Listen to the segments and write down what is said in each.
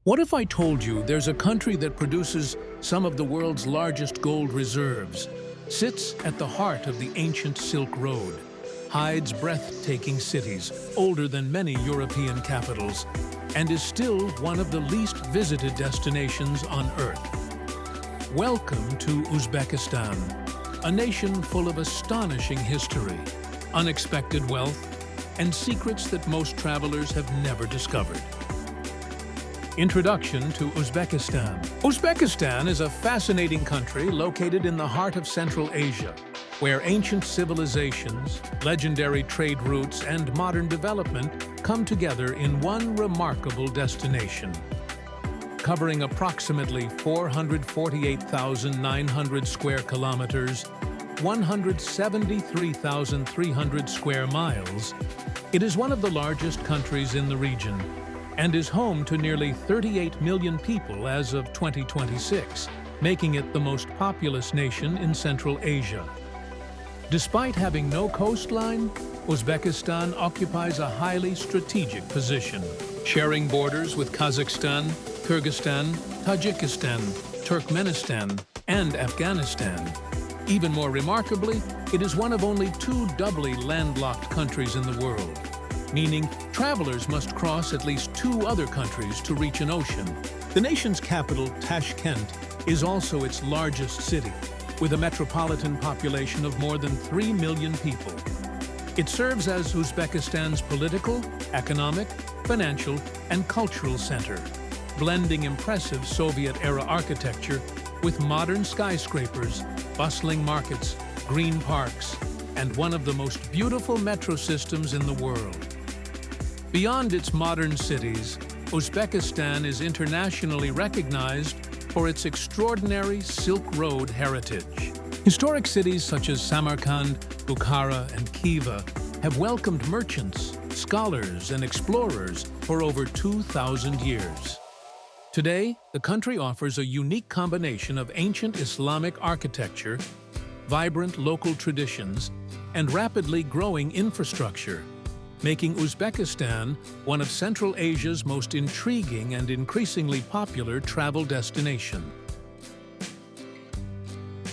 What if I told you there's a country that produces some of the world's largest gold reserves, sits at the heart of the ancient Silk Road, hides breathtaking cities older than many European capitals, and is still one of the least visited destinations on Earth? Welcome to Uzbekistan, a nation full of astonishing history, unexpected wealth, and secrets that most travelers have never discovered. Introduction to Uzbekistan. Uzbekistan is a fascinating country located in the heart of Central Asia, where ancient civilizations, legendary trade routes, and modern development come together in one remarkable destination. Covering approximately 448,900 square kilometers, 173,300 square miles, it is one of the largest countries in the region and is home to nearly 38 million people as of 2026, making it the most populous nation in Central Asia. Despite having no coastline, Uzbekistan occupies a highly strategic position, sharing borders with Kazakhstan, Kyrgyzstan, Tajikistan, Turkmenistan, and Afghanistan. Even more remarkably, it is one of only two doubly landlocked countries in the world, meaning travelers must cross at least two other countries to reach an ocean. The nation's capital, Tashkent, is also its largest city, with a metropolitan population of more than 3 million people. It serves as Uzbekistan's political, economic, financial, and cultural center, blending impressive Soviet-era architecture with modern skyscrapers, bustling markets, green parks, and one of the most beautiful metro systems in the world. Beyond its modern cities, Uzbekistan is internationally recognized for its extraordinary Silk Road heritage. Historic cities such as Samarkand, Bukhara, and Khiva have welcomed merchants, scholars, and explorers for over 2,000 years. Today, the country offers a unique combination of ancient Islamic architecture, vibrant local traditions, and rapidly growing infrastructure, making Uzbekistan one of Central Asia's most intriguing and increasingly popular travel destinations.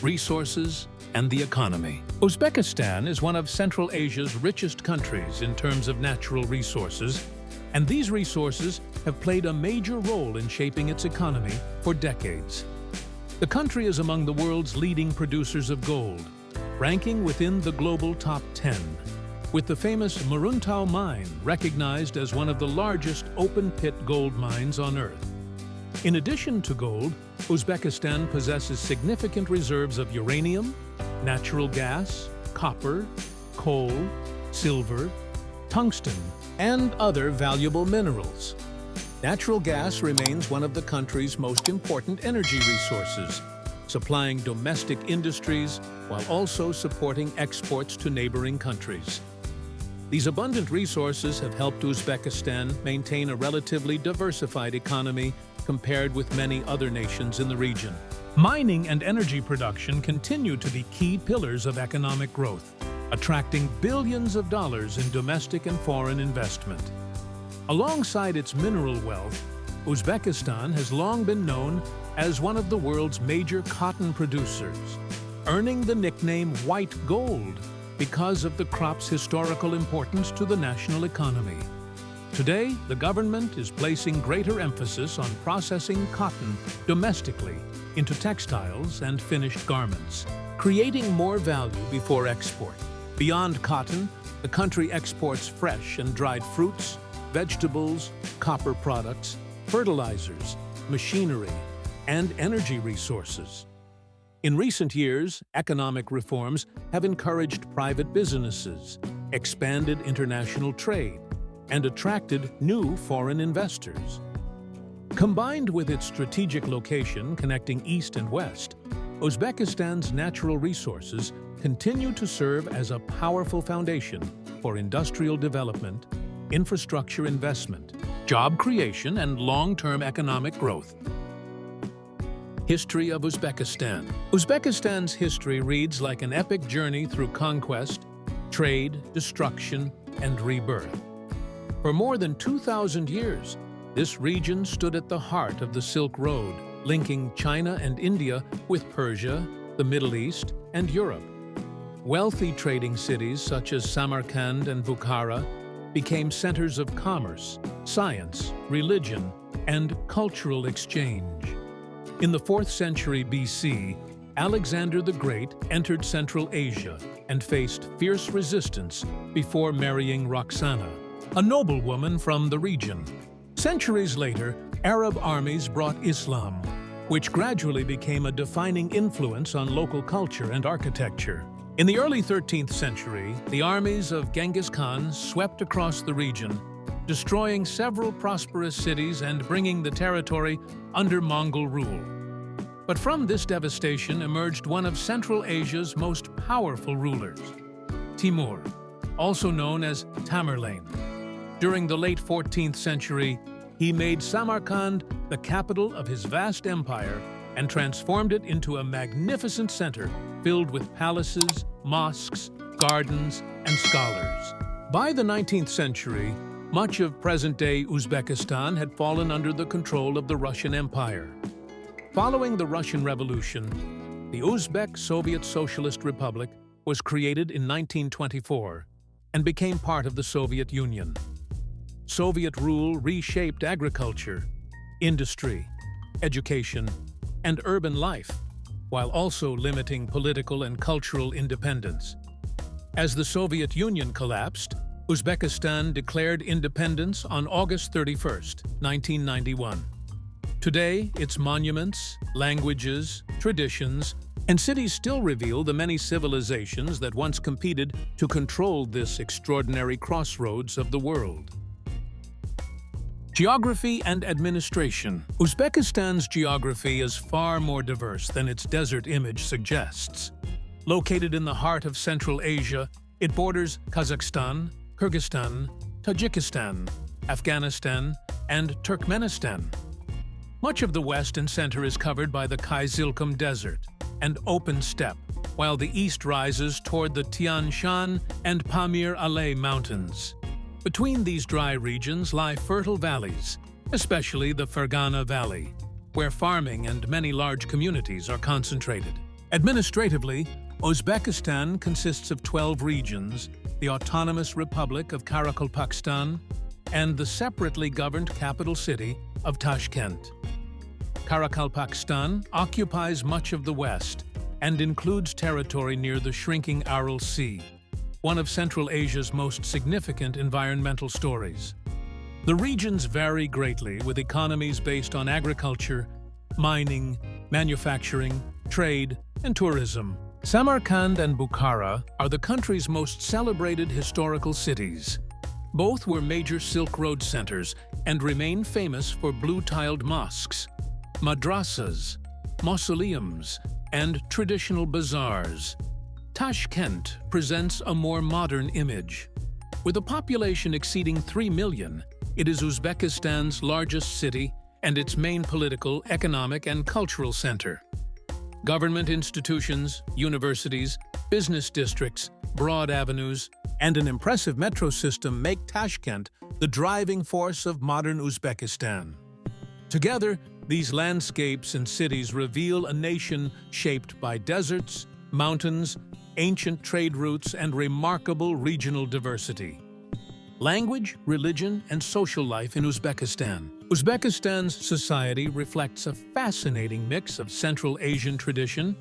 Resources and the economy. Uzbekistan is one of Central Asia's richest countries in terms of natural resources, and these resources have played a major role in shaping its economy for decades. The country is among the world's leading producers of gold, ranking within the global top 10, with the famous Muruntau mine recognized as one of the largest open-pit gold mines on Earth. In addition to gold, Uzbekistan possesses significant reserves of uranium, natural gas, copper, coal, silver, tungsten, and other valuable minerals. Natural gas remains one of the country's most important energy resources, supplying domestic industries while also supporting exports to neighboring countries. These abundant resources have helped Uzbekistan maintain a relatively diversified economy compared with many other nations in the region. Mining and energy production continue to be key pillars of economic growth, attracting billions of dollars in domestic and foreign investment. Alongside its mineral wealth, Uzbekistan has long been known as one of the world's major cotton producers, earning the nickname White Gold because of the crop's historical importance to the national economy. Today, the government is placing greater emphasis on processing cotton domestically into textiles and finished garments, creating more value before export. Beyond cotton, the country exports fresh and dried fruits, vegetables, copper products, fertilizers, machinery, and energy resources. In recent years, economic reforms have encouraged private businesses, expanded international trade, and attracted new foreign investors. Combined with its strategic location connecting east and west, Uzbekistan's natural resources continue to serve as a powerful foundation for industrial development, infrastructure investment, job creation, and long-term economic growth. History of Uzbekistan. Uzbekistan's history reads like an epic journey through conquest, trade, destruction, and rebirth. For more than 2,000 years, This region stood at the heart of the Silk Road, linking China and India with Persia, the Middle East, and Europe. Wealthy trading cities such as Samarkand and Bukhara became centers of commerce, science, religion, and cultural exchange. In the 4th century BC, Alexander the Great entered Central Asia and faced fierce resistance before marrying Roxana, a noblewoman from the region. Centuries later, Arab armies brought Islam, which gradually became a defining influence on local culture and architecture. In the early 13th century, the armies of Genghis Khan swept across the region, destroying several prosperous cities and bringing the territory under Mongol rule. But from this devastation emerged one of Central Asia's most powerful rulers, Timur, also known as Tamerlane. During the late 14th century, he made Samarkand the capital of his vast empire and transformed it into a magnificent center filled with palaces, mosques, gardens, and scholars. By the 19th century, much of present-day Uzbekistan had fallen under the control of the Russian Empire. Following the Russian Revolution, the Uzbek Soviet Socialist Republic was created in 1924 and became part of the Soviet Union. Soviet rule reshaped agriculture, industry, education, and urban life, while also limiting political and cultural independence. As the Soviet Union collapsed, Uzbekistan declared independence on August 31, 1991. Today, its monuments, languages, traditions, and cities still reveal the many civilizations that once competed to control this extraordinary crossroads of the world. Geography and administration. Uzbekistan's geography is far more diverse than its desert image suggests. Located in the heart of Central Asia, it borders Kazakhstan, Kyrgyzstan, Tajikistan, Afghanistan, and Turkmenistan. Much of the west and center is covered by the Kizilkum Desert and open steppe, while the east rises toward the Tian Shan and Pamir Alay Mountains. Between these dry regions lie fertile valleys, especially the Fergana Valley, where farming and many large communities are concentrated. Administratively, Uzbekistan consists of 12 regions, the Autonomous Republic of Karakalpakstan, and the separately governed capital city of Tashkent. Karakalpakstan occupies much of the west and includes territory near the shrinking Aral Sea, one of Central Asia's most significant environmental stories. The regions vary greatly, with economies based on agriculture, mining, manufacturing, trade, and tourism. Samarkand and Bukhara are the country's most celebrated historical cities. Both were major Silk Road centers and remain famous for blue-tiled mosques, madrasas, mausoleums, and traditional bazaars. Tashkent presents a more modern image. With a population exceeding 3 million, it is Uzbekistan's largest city and its main political, economic, and cultural center. Government institutions, universities, business districts, broad avenues, and an impressive metro system make Tashkent the driving force of modern Uzbekistan. Together, these landscapes and cities reveal a nation shaped by deserts, mountains, ancient trade routes, and remarkable regional diversity. Language, religion, and social life in Uzbekistan. Uzbekistan's society reflects a fascinating mix of Central Asian tradition,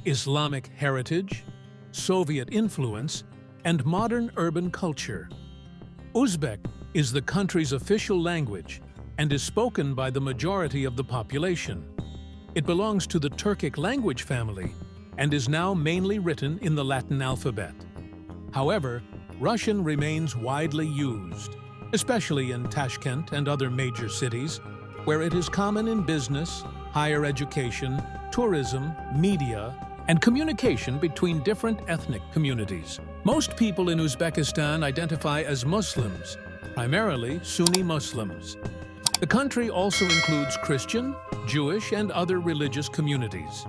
Islamic heritage, Soviet influence, and modern urban culture. Uzbek is the country's official language and is spoken by the majority of the population. It belongs to the Turkic language family and is now mainly written in the Latin alphabet. However, Russian remains widely used, especially in Tashkent and other major cities, where it is common in business, higher education, tourism, media, and communication between different ethnic communities. Most people in Uzbekistan identify as Muslims, primarily Sunni Muslims. The country also includes Christian, Jewish, and other religious communities.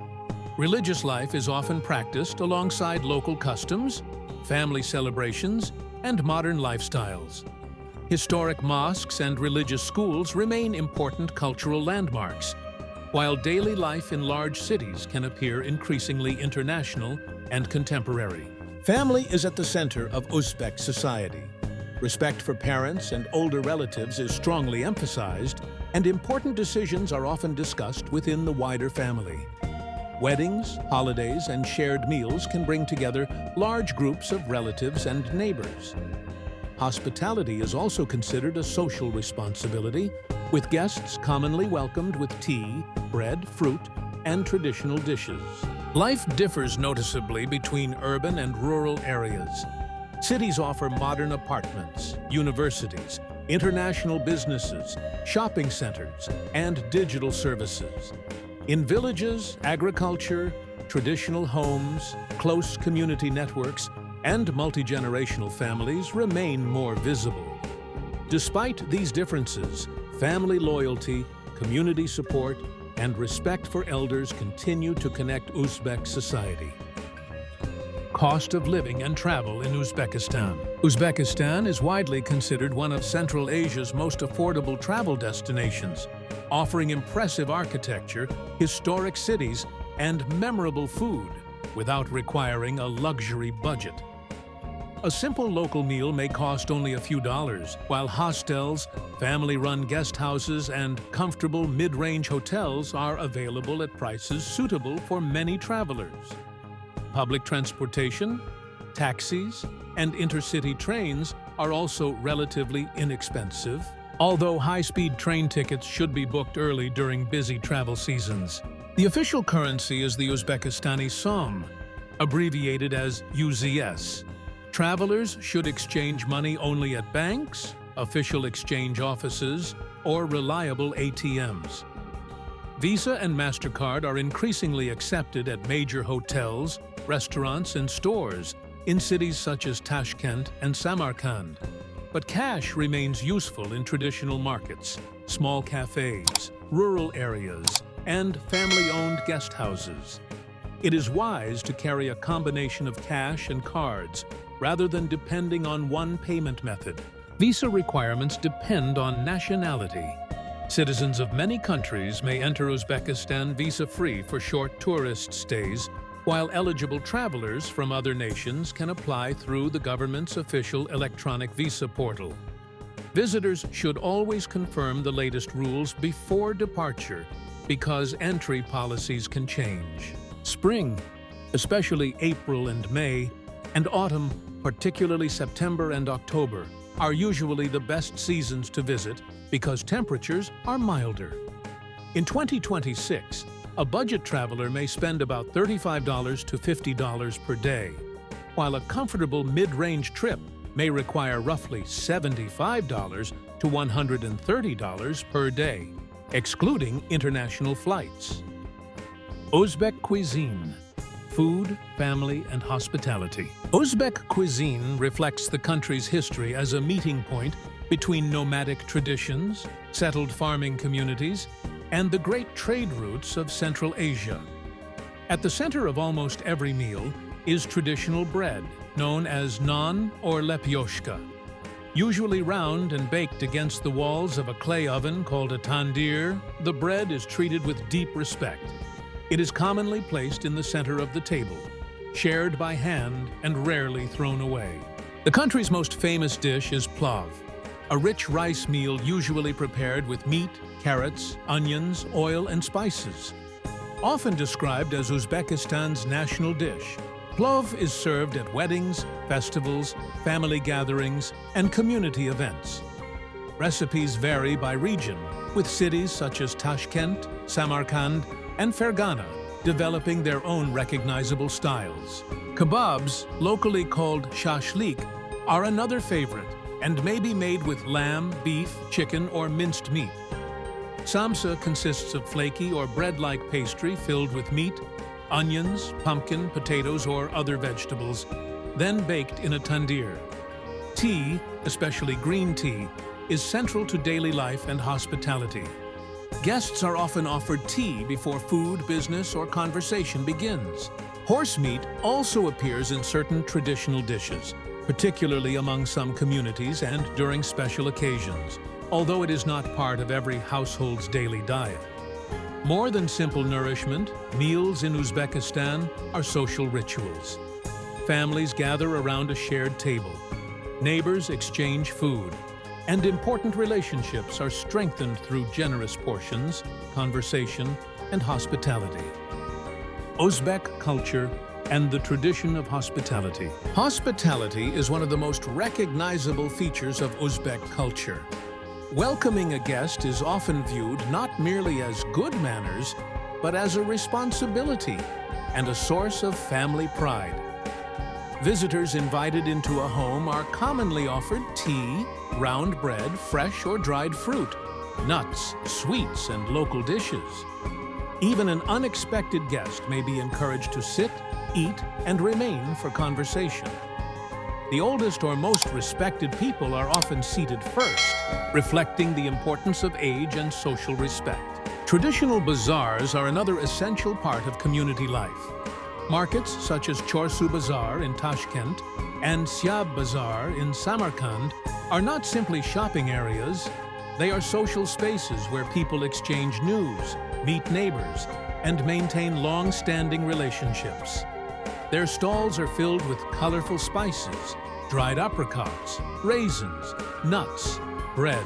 Religious life is often practiced alongside local customs, family celebrations, and modern lifestyles. Historic mosques and religious schools remain important cultural landmarks, while daily life in large cities can appear increasingly international and contemporary. Family is at the center of Uzbek society. Respect for parents and older relatives is strongly emphasized, and important decisions are often discussed within the wider family. Weddings, holidays, and shared meals can bring together large groups of relatives and neighbors. Hospitality is also considered a social responsibility, with guests commonly welcomed with tea, bread, fruit, and traditional dishes. Life differs noticeably between urban and rural areas. Cities offer modern apartments, universities, international businesses, shopping centers, and digital services. In villages, agriculture, traditional homes, close community networks, and multi-generational families remain more visible. Despite these differences, family loyalty, community support, and respect for elders continue to connect Uzbek society. Cost of living and travel in Uzbekistan. Uzbekistan is widely considered one of Central Asia's most affordable travel destinations, offering impressive architecture, historic cities, and memorable food without requiring a luxury budget. A simple local meal may cost only a few dollars, while hostels, family-run guest houses, and comfortable mid-range hotels are available at prices suitable for many travelers. Public transportation, taxis, and intercity trains are also relatively inexpensive, although high-speed train tickets should be booked early during busy travel seasons. The official currency is the Uzbekistani som, abbreviated as UZS. Travelers should exchange money only at banks, official exchange offices, or reliable ATMs. Visa and MasterCard are increasingly accepted at major hotels, restaurants, and stores in cities such as Tashkent and Samarkand. But cash remains useful in traditional markets, small cafes, rural areas, and family-owned guest houses. It is wise to carry a combination of cash and cards rather than depending on one payment method. Visa requirements depend on nationality. Citizens of many countries may enter Uzbekistan visa-free for short tourist stays, while eligible travelers from other nations can apply through the government's official electronic visa portal. Visitors should always confirm the latest rules before departure because entry policies can change. Spring, especially April and May, and autumn, particularly September and October, are usually the best seasons to visit because temperatures are milder. In 2026, a budget traveler may spend about $35 to $50 per day, while a comfortable mid-range trip may require roughly $75 to $130 per day, excluding international flights. Uzbek cuisine. Food, family, and hospitality. Uzbek cuisine reflects the country's history as a meeting point between nomadic traditions, settled farming communities, and the great trade routes of Central Asia. At the center of almost every meal is traditional bread, known as naan or lepyoshka. Usually round and baked against the walls of a clay oven called a tandir, the bread is treated with deep respect. It is commonly placed in the center of the table, shared by hand and rarely thrown away. The country's most famous dish is plav, a rich rice meal usually prepared with meat, carrots, onions, oil, and spices. Often described as Uzbekistan's national dish, plav is served at weddings, festivals, family gatherings, and community events. Recipes vary by region, with cities such as Tashkent, Samarkand, and Fergana developing their own recognizable styles. Kebabs, locally called shashlik, are another favorite and may be made with lamb, beef, chicken, or minced meat. Samsa consists of flaky or bread-like pastry filled with meat, onions, pumpkin, potatoes, or other vegetables, then baked in a tandir. Tea, especially green tea, is central to daily life and hospitality. Guests are often offered tea before food, business, or conversation begins. Horse meat also appears in certain traditional dishes, particularly among some communities and during special occasions, although it is not part of every household's daily diet. More than simple nourishment, meals in Uzbekistan are social rituals. Families gather around a shared table. Neighbors exchange food, and important relationships are strengthened through generous portions, conversation, and hospitality. Uzbek culture and the tradition of hospitality. Hospitality is one of the most recognizable features of Uzbek culture. Welcoming a guest is often viewed not merely as good manners, but as a responsibility and a source of family pride. Visitors invited into a home are commonly offered tea, round bread, fresh or dried fruit, nuts, sweets, and local dishes. Even an unexpected guest may be encouraged to sit, eat, and remain for conversation. The oldest or most respected people are often seated first, reflecting the importance of age and social respect. Traditional bazaars are another essential part of community life. Markets such as Chorsu Bazaar in Tashkent and Syab Bazaar in Samarkand are not simply shopping areas, they are social spaces where people exchange news, meet neighbors, and maintain long-standing relationships. Their stalls are filled with colorful spices, dried apricots, raisins, nuts, bread,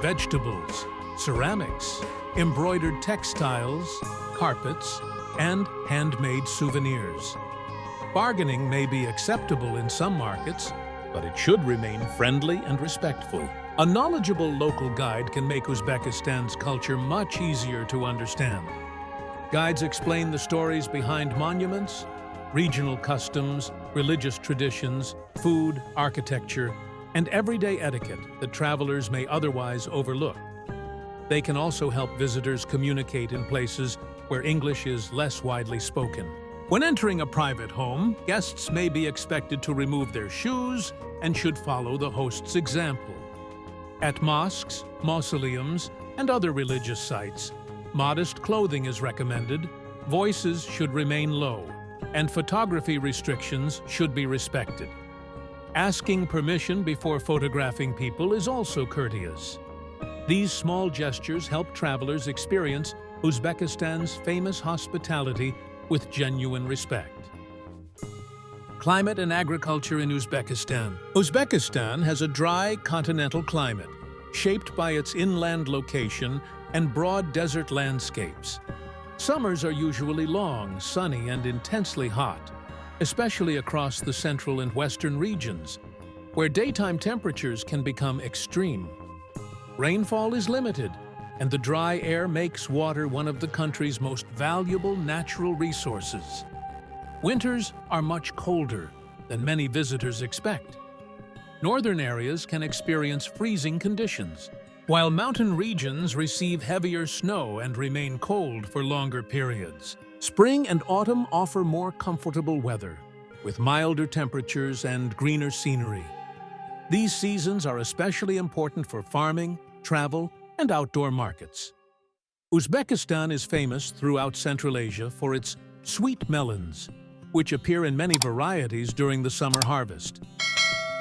vegetables, ceramics, embroidered textiles, carpets, and handmade souvenirs. Bargaining may be acceptable in some markets, but it should remain friendly and respectful. A knowledgeable local guide can make Uzbekistan's culture much easier to understand. Guides explain the stories behind monuments, regional customs, religious traditions, food, architecture, and everyday etiquette that travelers may otherwise overlook. They can also help visitors communicate in places where English is less widely spoken. When entering a private home, guests may be expected to remove their shoes and should follow the host's example. At mosques, mausoleums, and other religious sites, modest clothing is recommended, voices should remain low, and photography restrictions should be respected. Asking permission before photographing people is also courteous. These small gestures help travelers experience Uzbekistan's famous hospitality with genuine respect. Climate and agriculture in Uzbekistan. Uzbekistan has a dry continental climate, shaped by its inland location and broad desert landscapes. Summers are usually long, sunny, and intensely hot, especially across the central and western regions, where daytime temperatures can become extreme. Rainfall is limited, and the dry air makes water one of the country's most valuable natural resources. Winters are much colder than many visitors expect. Northern areas can experience freezing conditions, while mountain regions receive heavier snow and remain cold for longer periods. Spring and autumn offer more comfortable weather, with milder temperatures and greener scenery. These seasons are especially important for farming, travel, and outdoor markets. Uzbekistan is famous throughout Central Asia for its sweet melons, which appear in many varieties during the summer harvest.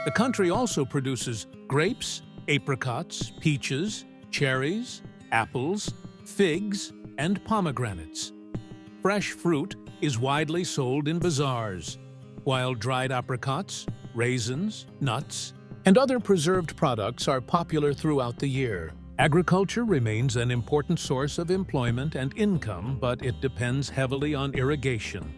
The country also produces grapes, apricots, peaches, cherries, apples, figs, and pomegranates. Fresh fruit is widely sold in bazaars, while dried apricots, raisins, nuts, and other preserved products are popular throughout the year. Agriculture remains an important source of employment and income, but it depends heavily on irrigation.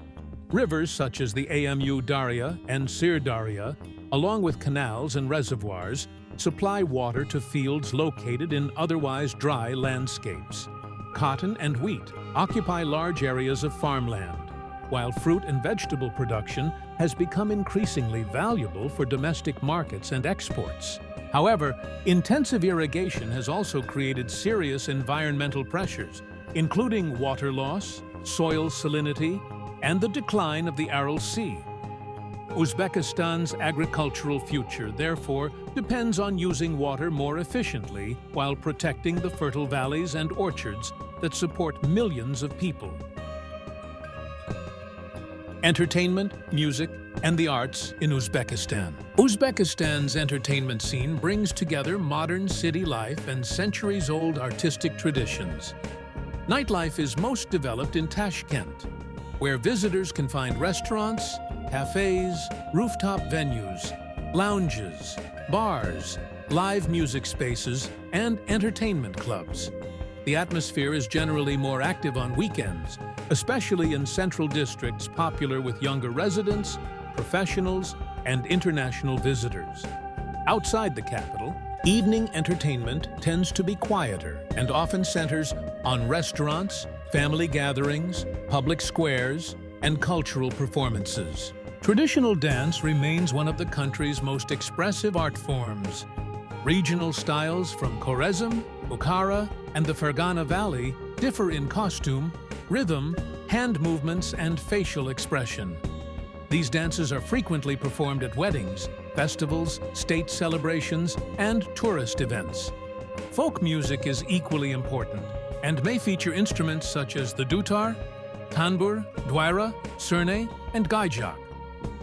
Rivers such as the Amu Darya and Sir Darya, along with canals and reservoirs, supply water to fields located in otherwise dry landscapes. Cotton and wheat occupy large areas of farmland, while fruit and vegetable production has become increasingly valuable for domestic markets and exports. However, intensive irrigation has also created serious environmental pressures, including water loss, soil salinity, and the decline of the Aral Sea. Uzbekistan's agricultural future, therefore, depends on using water more efficiently while protecting the fertile valleys and orchards that support millions of people. entertainment, music, and the arts in Uzbekistan. Uzbekistan's entertainment scene brings together modern city life and centuries-old artistic traditions. Nightlife is most developed in Tashkent, where visitors can find restaurants, cafes, rooftop venues, lounges, bars, live music spaces, and entertainment clubs. The atmosphere is generally more active on weekends, especially in central districts popular with younger residents, professionals, and international visitors. Outside the capital, evening entertainment tends to be quieter and often centers on restaurants, family gatherings, public squares, and cultural performances. Traditional dance remains one of the country's most expressive art forms. Regional styles from Khwarezm, Bukhara, and the Fergana Valley differ in costume, rhythm, hand movements, and facial expression. These dances are frequently performed at weddings, festivals, state celebrations, and tourist events. Folk music is equally important and may feature instruments such as the dutar, tanbur, dwaira, surnay, and gaijak.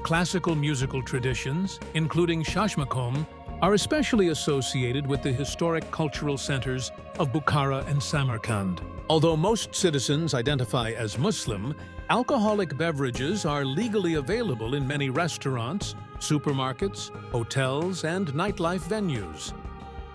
Classical musical traditions, including shashmakom, are especially associated with the historic cultural centers of Bukhara and Samarkand. Although most citizens identify as Muslim, alcoholic beverages are legally available in many restaurants, supermarkets, hotels, and nightlife venues.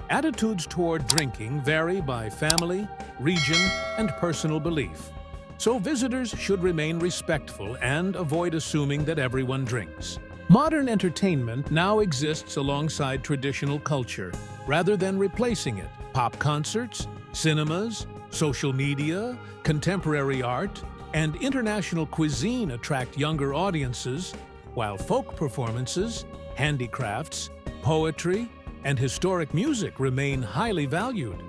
Attitudes toward drinking vary by family, region, and personal belief, so visitors should remain respectful and avoid assuming that everyone drinks. Modern entertainment now exists alongside traditional culture, rather than replacing it. Pop concerts, cinemas, social media, contemporary art, and international cuisine attract younger audiences, while folk performances, handicrafts, poetry, and historic music remain highly valued.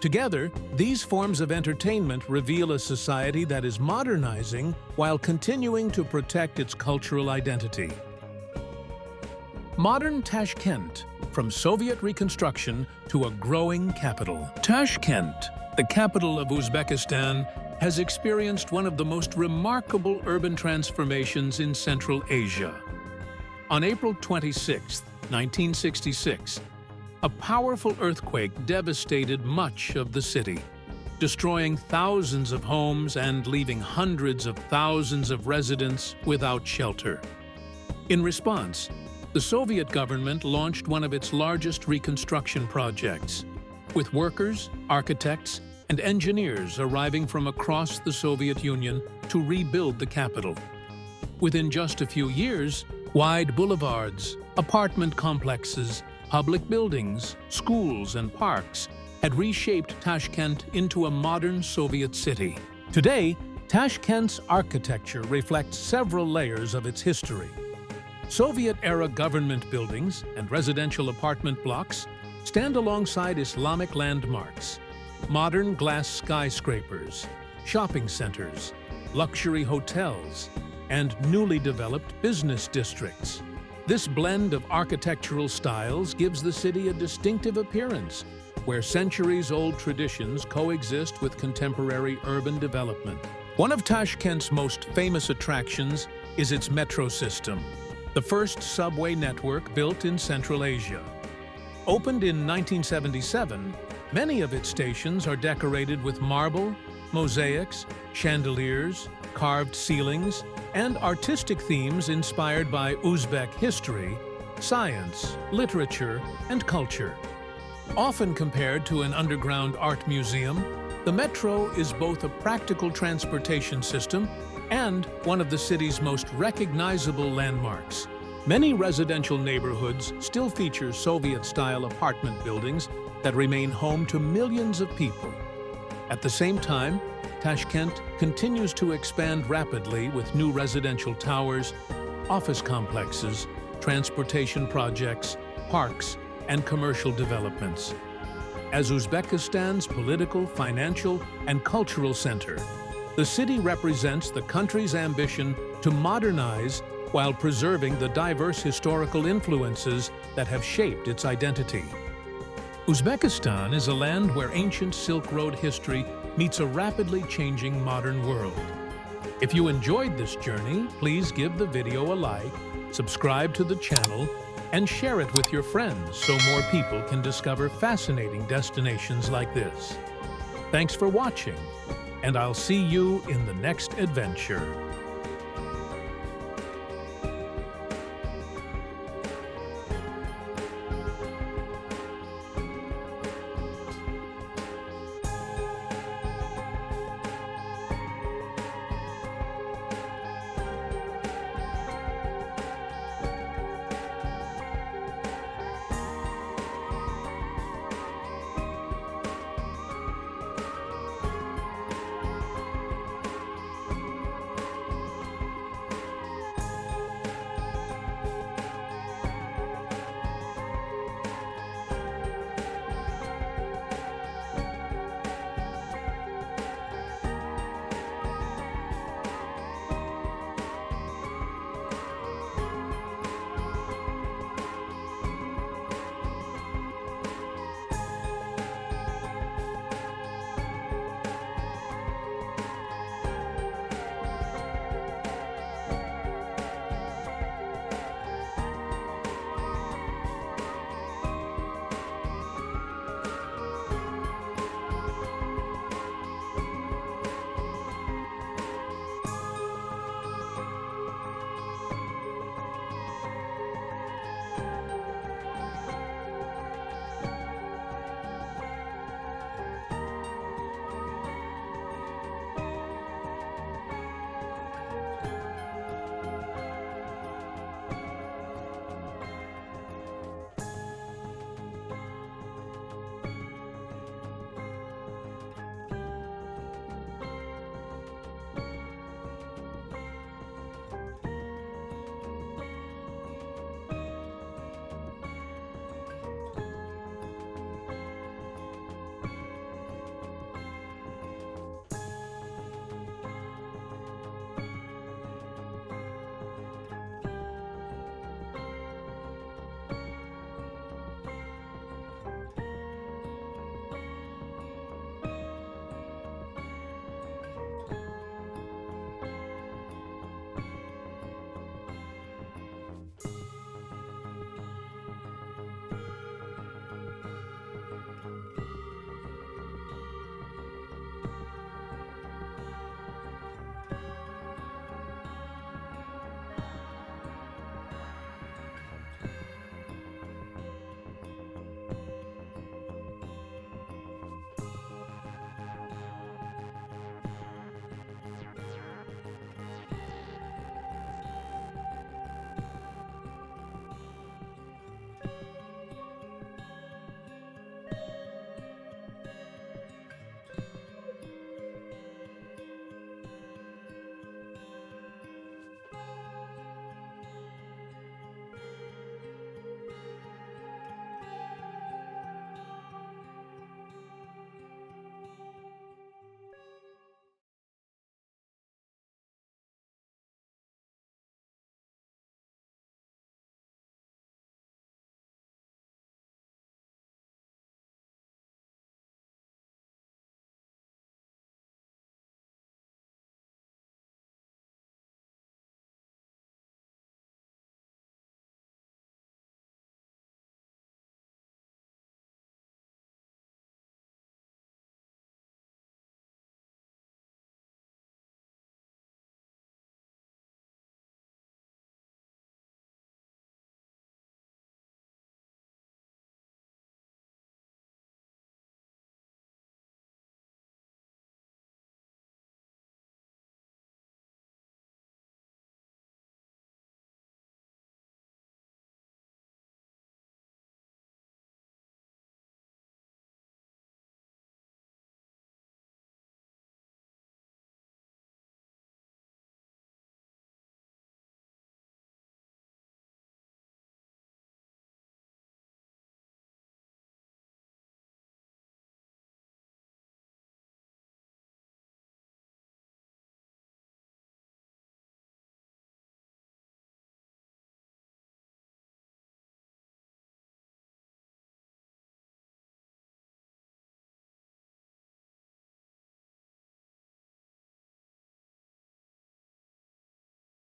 Together, these forms of entertainment reveal a society that is modernizing while continuing to protect its cultural identity. Modern Tashkent, from Soviet reconstruction to a growing capital. Tashkent, the capital of Uzbekistan, has experienced one of the most remarkable urban transformations in Central Asia. On April 26, 1966, a powerful earthquake devastated much of the city, destroying thousands of homes and leaving hundreds of thousands of residents without shelter. In response, the Soviet government launched one of its largest reconstruction projects, with workers, architects, and engineers arriving from across the Soviet Union to rebuild the capital. Within just a few years, wide boulevards, apartment complexes, public buildings, schools, and parks had reshaped Tashkent into a modern Soviet city. Today, Tashkent's architecture reflects several layers of its history. Soviet-era government buildings and residential apartment blocks stand alongside Islamic landmarks, modern glass skyscrapers, shopping centers, luxury hotels, and newly developed business districts. This blend of architectural styles gives the city a distinctive appearance, where centuries-old traditions coexist with contemporary urban development. One of Tashkent's most famous attractions is its metro system, the first subway network built in Central Asia. Opened in 1977, many of its stations are decorated with marble, mosaics, chandeliers, carved ceilings, and artistic themes inspired by Uzbek history, science, literature, and culture. Often compared to an underground art museum, the metro is both a practical transportation system and one of the city's most recognizable landmarks. Many residential neighborhoods still feature Soviet-style apartment buildings that remain home to millions of people. At the same time, Tashkent continues to expand rapidly with new residential towers, office complexes, transportation projects, parks, and commercial developments. As Uzbekistan's political, financial, and cultural center, the city represents the country's ambition to modernize while preserving the diverse historical influences that have shaped its identity. Uzbekistan is a land where ancient Silk Road history meets a rapidly changing modern world. If you enjoyed this journey, please give the video a like, subscribe to the channel, and share it with your friends so more people can discover fascinating destinations like this. Thanks for watching, and I'll see you in the next adventure.